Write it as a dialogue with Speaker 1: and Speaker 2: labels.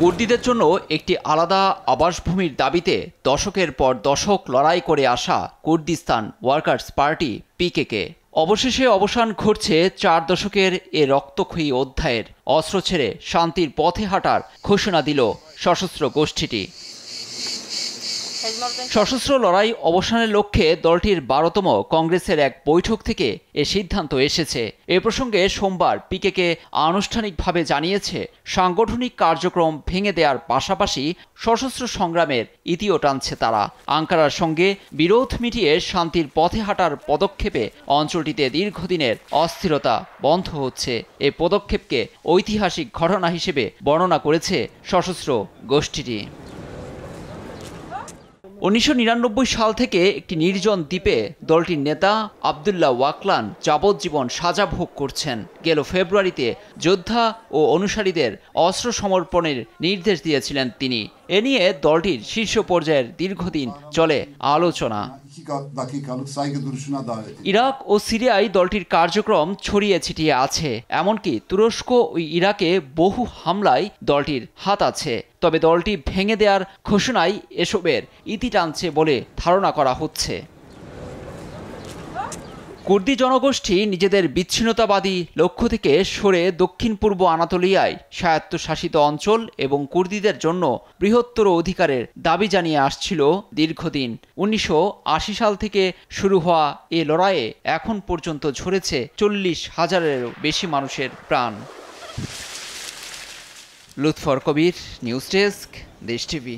Speaker 1: কুর্দিদের জন্য একটি আলাদা আবাসভূমির দাবিতে দশকের পর দশক লড়াই করে আসা কুর্দিস্তান ওয়ার্কার্স পার্টি পিকেকে অবশেষে অবসান ঘটছে 4 দশকের এ রক্তক্ষয়ী অধ্যায়ের। অস্ত্র ছেড়ে শান্তির পথে হাঁটার ঘোষণা দিল সশস্ত্র গোষ্ঠীটি। সশস্ত্র লড়াই অবসানের লক্ষ্যে দলটির 12তম কংগ্রেসের এক বৈঠক থেকে এ সিদ্ধান্ত এসেছে। এ প্রসঙ্গে সোমবার পিকেকে আনুষ্ঠানিকভাবে জানিয়েছে সাংগঠনিক কার্যক্রম ভেঙে দেওয়ার পাশাপাশি সশস্ত্র সংগ্রামের ইতিও টানছে তারা। আঙ্কারার সঙ্গে বিরোধ মিটিয়ে শান্তির পথে হাঁটার পদক্ষেপে অঞ্চলটিতে দীর্ঘদিনের অস্থিরতা বন্ধ হচ্ছে। এ পদক্ষেপকে ঐতিহাসিক ঘটনা হিসেবে বর্ণনা করেছে সশস্ত্র গোষ্ঠীটি। 1999 সাল থেকে একটি নির্জন দ্বীপে দলটির নেতা আবদুল্লাহ ওয়াকলান যাবজ্জীবন সাজা ভোগ করছেন। গেল ফেব্রুয়ারিতে যোদ্ধা ও অনুসারীদের অস্ত্র সমর্পণের নির্দেশ দিয়েছিলেন তিনি। এ নিয়ে দলটির শীর্ষ পর্যায়ের দীর্ঘদিন চলে আলোচনা। ইরাক ও সিরিয়ায় দলটির কার্যক্রম ছড়িয়ে ছিটিয়ে আছে। এমনকি তুরস্ক ও ইরাকে বহু হামলায় দলটির হাত আছে। তবে দলটি ভেঙে দেওয়ার ঘোষণায় এসবের ইতি টানছে বলে ধারণা করা হচ্ছে। কুর্দি জনগোষ্ঠী নিজেদের বিচ্ছিন্নতাবাদী লক্ষ্য থেকে সরে দক্ষিণ পূর্ব আনাতোলিয়ায় স্বায়ত্তশাসিত অঞ্চল এবং কুর্দিদের জন্য বৃহত্তর অধিকারের দাবি জানিয়ে আসছিল দীর্ঘদিন। 1980 সাল থেকে শুরু হওয়া এ লড়াইয়ে এখন পর্যন্ত ঝরেছে 40,000-এরও বেশি মানুষের প্রাণ। লুৎফর কবির, নিউজ ডেস্ক, দেশ টিভি।